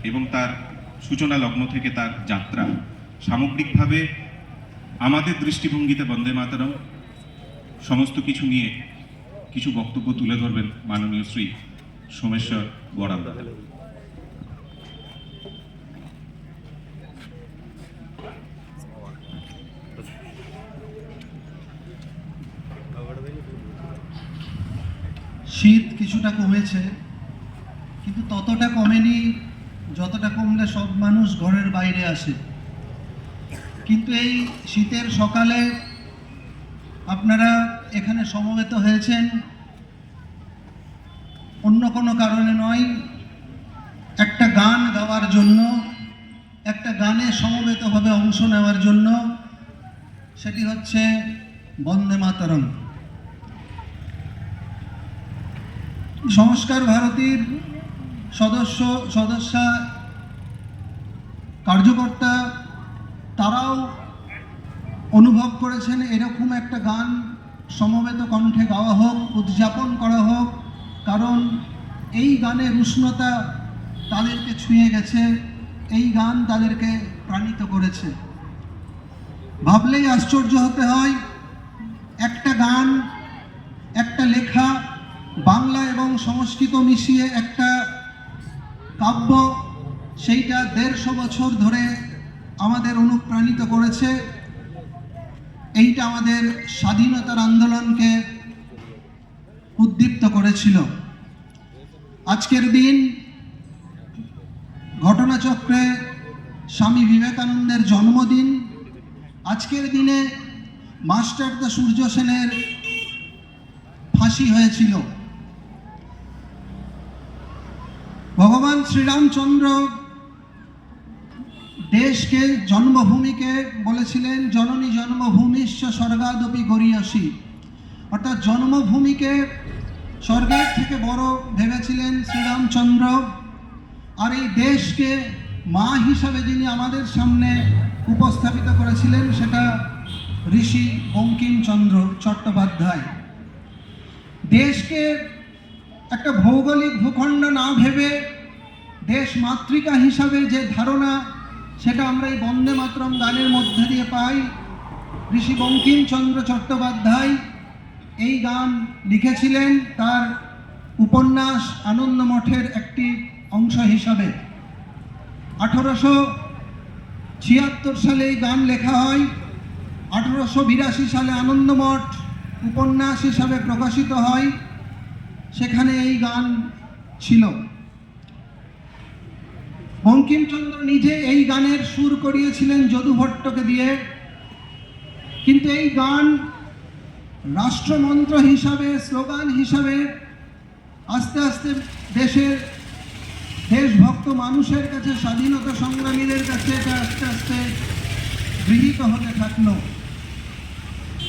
এবং তার সূচনা লগ্ন থেকে তার যাত্রা সামগ্রিকভাবে আমাদের দৃষ্টিভঙ্গিতে বন্দে মাতরম সমস্ত কিছু নিয়ে কিছু বক্তব্য তুলে ধরবেন মাননীয় শ্রী সোমেশ্বর বড়াল দাদা। শীত কিছুটা কমেছে, কিন্তু ততটা কমেনি যতটা কমলে সব মানুষ ঘরের বাইরে আসে। কিন্তু এই শীতের সকালে আপনারা এখানে সমবেত হয়েছেন অন্য কোনো কারণে নয়, একটা গান গাওয়ার জন্য, একটা গানে সমবেতভাবে অংশ নেওয়ার জন্য। সেটি হচ্ছে বন্দে মাতরম। সংস্কার ভারতীর সদস্যা কার্যকর্তা তারাও অনুভব করেছেন এরকম একটা গান সমবেত কণ্ঠে গাওয়া হোক, উদযাপন করা হোক, কারণ এই গানের উষ্ণতা তাদেরকে ছুঁয়ে গেছে, এই গান তাদেরকে প্রাণিত করেছে। ভাবলেই আশ্চর্য হতে হয়, একটা গান, একটা লেখা, বাংলা এবং সংস্কৃত মিশিয়ে একটা কাব্য, সেইটা 150 বছর ধরে আমাদের অনুপ্রাণিত করেছে। এইটা আমাদের স্বাধীনতার আন্দোলনকে উদ্দীপ্ত করেছিল। আজকের দিন ঘটনাচক্রে স্বামী বিবেকানন্দের জন্মদিন। আজকের দিনে মাস্টারদা সূর্য সেনের ফাঁসি হয়েছিল। ভগবান শ্রীরামচন্দ্র দেশকে, জন্মভূমিকে বলেছিলেন জননী জন্মভূমিশ্চ স্বর্গাদপি গরীয়সী, অর্থাৎ জন্মভূমিকে স্বর্গের থেকে বড় ভেবেছিলেন শ্রীরামচন্দ্র। আর এই দেশকে মা হিসাবে যিনি আমাদের সামনে উপস্থাপিত করেছিলেন সেটা ঋষি বঙ্কিমচন্দ্র চট্টোপাধ্যায়। দেশকে একটা ভৌগোলিক ভূখণ্ড না ভেবে দেশ মাতৃকা হিসাবে যে ধারণা, সেটা আমরা এই বন্দে মাতরম গানের মধ্যে দিয়ে পাই। ঋষি বঙ্কিমচন্দ্র চট্টোপাধ্যায় এই গান লিখেছিলেন তার উপন্যাস আনন্দমঠের একটি অংশ হিসাবে। 1876 সালে এই গান লেখা হয়। 1882 সালে আনন্দমঠ উপন্যাস হিসাবে প্রকাশিত হয়, সেখানে এই গান ছিল। বঙ্কিমচন্দ্র নিজে এই গানের সুর করিয়েছিলেন যদু ভট্টকে দিয়ে, কিন্তু এই গান রাষ্ট্রমন্ত্র হিসাবে, স্লোগান হিসাবে আস্তে আস্তে দেশভক্ত মানুষের কাছে, স্বাধীনতা সংগ্রামীদের কাছে এটা আস্তে আস্তে গৃহীত হতে থাকলো।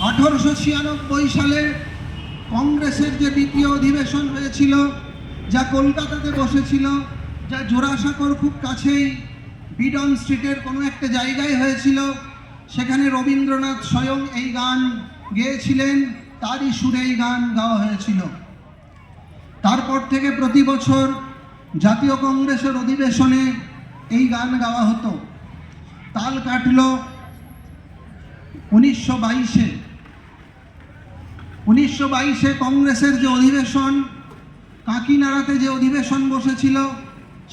1896 সালে কংগ্রেসের যে দ্বিতীয় অধিবেশন হয়েছিল, যা কলকাতাতে বসেছিল, যা জোড়াসাঁকোর খুব কাছেই বিডন স্ট্রিটের কোনো একটা জায়গায় হয়েছিল, সেখানে রবীন্দ্রনাথ স্বয়ং এই গান গেয়েছিলেন, তারই সুরে এই গান গাওয়া হয়েছিল। তারপর থেকে প্রতি বছর জাতীয় কংগ্রেসের অধিবেশনে এই গান গাওয়া হতো। তাল কাটল 1922-এ কংগ্রেসের যে অধিবেশন, কাকিনাড়াতে যে অধিবেশন বসেছিল,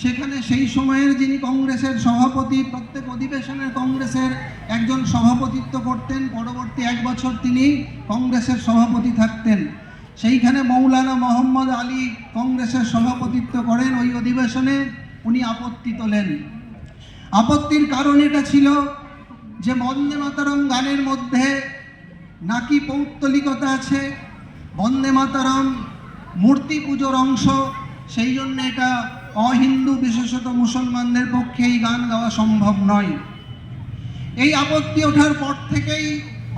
সেখানে সেই সময়ের যিনি কংগ্রেসের সভাপতি, প্রত্যেক অধিবেশনের কংগ্রেসের একজন সভাপতিত্ব করতেন, পরবর্তী 1 বছর তিনি কংগ্রেসের সভাপতি থাকতেন। সেইখানে মৌলানা মোহাম্মদ আলী কংগ্রেসের সভাপতিত্ব করেন। ওই অধিবেশনে উনি আপত্তি তোলেন। আপত্তির কারণ এটা ছিল যে বন্দে মাতরম গানের মধ্যে নাকি পৌত্তলিকতা আছে, বন্দে মাতরম মূর্তি পুজোর অংশ, সেই জন্য এটা অহিন্দু, বিশেষত মুসলমানদের পক্ষে এই গান গাওয়া সম্ভব নয়। এই আপত্তি ওঠার পর থেকেই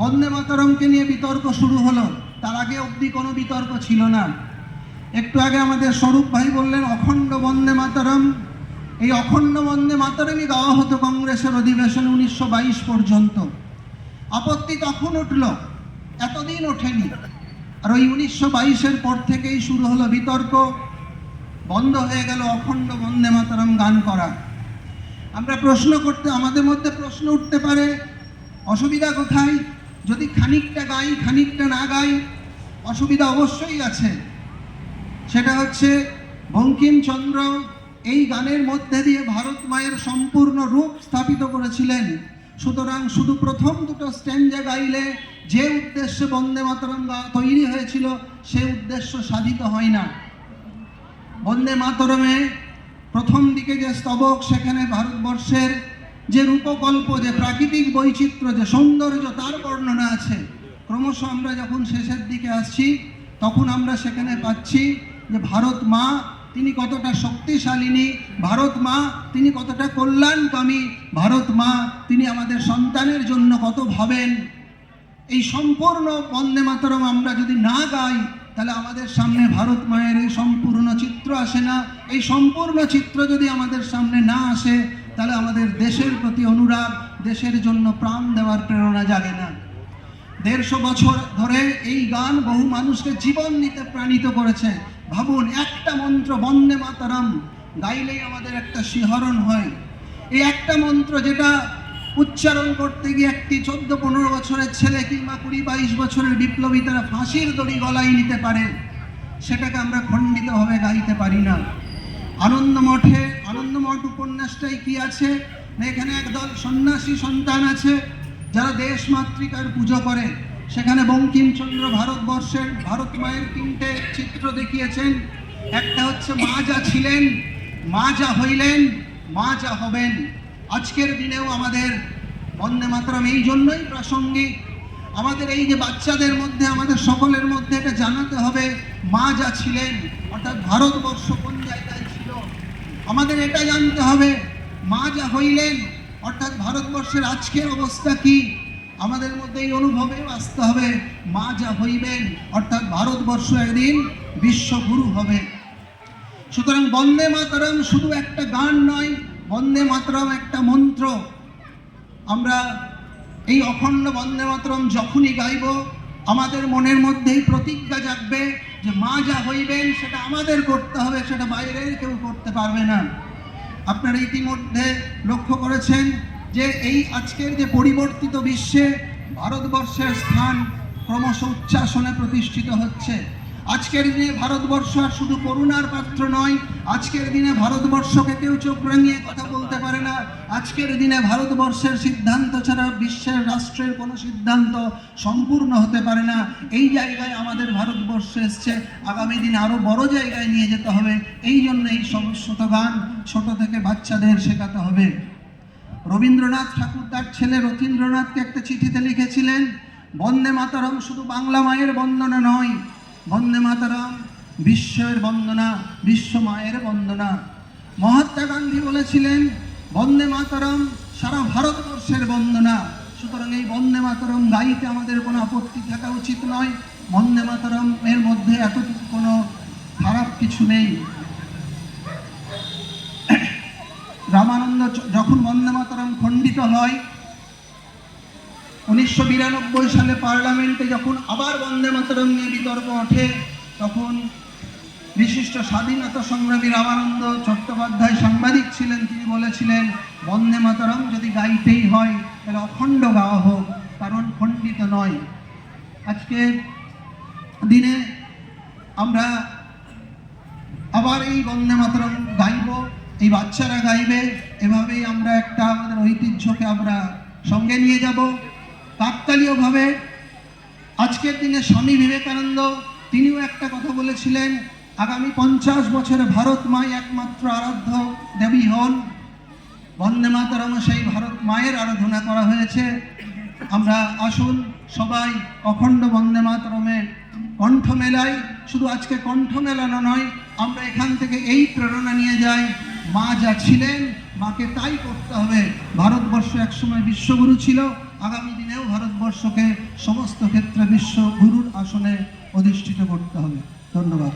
বন্দে মাতরমকে নিয়ে বিতর্ক শুরু হলো। তার আগে অবধি কোনো বিতর্ক ছিল না। একটু আগে আমাদের স্বরূপ ভাই বললেন অখণ্ড বন্দে মাতরম। এই অখণ্ড বন্দে মাতরমই গাওয়া হতো কংগ্রেসের অধিবেশনে 1922 পর্যন্ত। আপত্তি তখন উঠল, এতদিন ওঠেনি। আর ওই 1922-এর পর থেকেই শুরু হলো বিতর্ক, বন্ধ হয়ে গেল অখণ্ড বন্দে মাতরম গান করা। আমরা আমাদের মধ্যে প্রশ্ন উঠতে পারে, অসুবিধা কোথায়? যদি খানিকটা গাই খানিকটা না গাই, অসুবিধা অবশ্যই আছে। সেটা হচ্ছে বঙ্কিমচন্দ্র এই গানের মধ্যে দিয়ে ভারত মায়ের সম্পূর্ণ রূপ স্থাপিত করেছিলেন। সুতরাং শুধু প্রথম দুটো স্ট্যান্জা গাইলে যে উদ্দেশ্যে বন্দে মাতরম তৈরি হয়েছিল সে উদ্দেশ্য সাধিত হয় না। বন্দে মাতরমে প্রথম দিকে যে স্তবক, সেখানে ভারতবর্ষের যে রূপকল্প, যে প্রাকৃতিক বৈচিত্র্য, যে সৌন্দর্য, তার বর্ণনা আছে। ক্রমশ আমরা যখন শেষের দিকে আসছি তখন আমরা সেখানে পাচ্ছি যে ভারত মা তিনি কতটা শক্তিশালিনী, ভারত মা তিনি কতটা কল্যাণকামী, ভারত মা তিনি আমাদের সন্তানের জন্য কত ভাবেন। এই সম্পূর্ণ বন্দে মাতরম আমরা যদি না গাই তাহলে আমাদের সামনে ভারত মায়ের এই সম্পূর্ণ চিত্র আসে না। এই সম্পূর্ণ চিত্র যদি আমাদের সামনে না আসে তাহলে আমাদের দেশের প্রতি অনুরাগ, দেশের জন্য প্রাণ দেওয়ার প্রেরণা জাগে না। 150 বছর ধরে এই গান বহু মানুষকে জীবন দিতে প্রাণিত করেছে। ভাবুন, একটা মন্ত্র বন্দে মাতরম গাইলেই আমাদের একটা শিহরণ হয়। এই একটা মন্ত্র যেটা উচ্চারণ করতে গিয়ে একটি 14-15 বছরের ছেলে কিংবা 20-22 বছরের বিপ্লবী তারা ফাঁসির দড়ি গলায় নিতে পারে, সেটাকে আমরা খণ্ডিতভাবে গাইতে পারি না। আনন্দমঠ উপন্যাসটাই কি আছে না, এখানে একদল সন্ন্যাসী সন্তান আছে যারা দেশ মাতৃকার পুজো করে। সেখানে বঙ্কিমচন্দ্র ভারতবর্ষের ভারত মায়ের 3টে চিত্র দেখিয়েছেন। একটা হচ্ছে মা যা ছিলেন, মা যা হইলেন, মা যা হবেন। আজকের দিনেও আমাদের বন্দে মাতরম এই জন্যই প্রাসঙ্গিক। আমাদের এই যে বাচ্চাদের মধ্যে, আমাদের সকলের মধ্যে এটা জানাতে হবে, মা যা ছিলেন অর্থাৎ ভারতবর্ষ কোন জায়গায় ছিল। আমাদের এটা জানতে হবে, মা যা হইলেন অর্থাৎ ভারতবর্ষের আজকের অবস্থা কি। আমাদের মধ্যে এই অনুভবেও আসতে হবে, মা যা হইবেন অর্থাৎ ভারতবর্ষ একদিন বিশ্বগুরু হবে। সুতরাং বন্দে মাতরম শুধু একটা গান নয়, বন্দে মাতরম একটা মন্ত্র। আমরা এই অখণ্ড বন্দে মাতরম যখনই গাইব আমাদের মনের মধ্যেই প্রতিজ্ঞা জাগবে যে মা যা হইবেন সেটা আমাদের করতে হবে, সেটা বাইরের কেউ করতে পারবে না। আপনারা ইতিমধ্যে লক্ষ্য করেছেন যে এই আজকের যে পরিবর্তিত বিশ্বে ভারতবর্ষের স্থান ক্রমশ উচ্চাসনে প্রতিষ্ঠিত হচ্ছে। আজকের দিনে ভারতবর্ষ আর শুধু করুণার পাত্র নয়। আজকের দিনে ভারতবর্ষকে কেউ চোখ রাঙিয়ে কথা বলতে পারে না। আজকের দিনে ভারতবর্ষের সিদ্ধান্ত ছাড়া বিশ্বের রাষ্ট্রের কোনো সিদ্ধান্ত সম্পূর্ণ হতে পারে না। এই জায়গায় আমাদের ভারতবর্ষ এসছে, আগামী দিনে আরও বড় জায়গায় নিয়ে যেতে হবে। এই জন্য এই সমস্ত গান ছোট থেকে বাচ্চাদের শেখাতে হবে। রবীন্দ্রনাথ ঠাকুর তার ছেলে রথীন্দ্রনাথকে একটা চিঠিতে লিখেছিলেন, বন্দে মাতরম শুধু বাংলা মায়ের বন্দনা নয়, বন্দে মাতরম বিশ্বের বন্দনা, বিশ্ব মায়ের বন্দনা। মহাত্মা গান্ধী বলেছিলেন, বন্দে মাতরম সারা ভারতবর্ষের বন্দনা। সুতরাং এই বন্দে মাতরম গাইতে আমাদের কোনো আপত্তি থাকা উচিত নয়। বন্দে মাতরম এর মধ্যে এতটুকু কোনো খারাপ কিছু নেই। রামানন্দ যখন বন্দে মাতরম খণ্ডিত হয়, 1992 সালে পার্লামেন্টে যখন আবার বন্দে মাতরম নিয়ে বিতর্ক ওঠে, তখন বিশিষ্ট স্বাধীনতা সংগ্রামী রামানন্দ চট্টোপাধ্যায় সাংবাদিক ছিলেন, তিনি বলেছিলেন, বন্দে মাতরম যদি গাইতেই হয় তাহলে অখণ্ড গাওয়া হোক, কারণ খণ্ডিত নয়। আজকে দিনে আমরা আবার এই বন্দে মাতরম গাইব, এই বাচ্চারা গাইবে। এভাবেই আমরা একটা আমাদের ঐতিহ্যকে আমরা সঙ্গে নিয়ে যাব। কাকতালীয়ভাবে আজকের দিনে স্বামী বিবেকানন্দ তিনিও একটা কথা বলেছিলেন, আগামী 50 বছরে ভারত মাই একমাত্র আরাধ্য দেবী হন। বন্দে মাতরম সেই ভারত মায়ের আরাধনা করা হয়েছে। আমরা আসুন সবাই অখণ্ড বন্দে মাতরমে কণ্ঠ মেলাই। শুধু আজকে কণ্ঠ মেলানো নয়, আমরা এখান থেকে এই প্রেরণা নিয়ে যাই, মা যা ছিলেন মাকে তাই করতে হবে। ভারতবর্ষ একসময় বিশ্বগুরু ছিল, আগামী দিনেও ভারতবর্ষকে সমস্ত ক্ষেত্রে বিশ্বগুরুর আসনে অধিষ্ঠিত করতে হবে। ধন্যবাদ।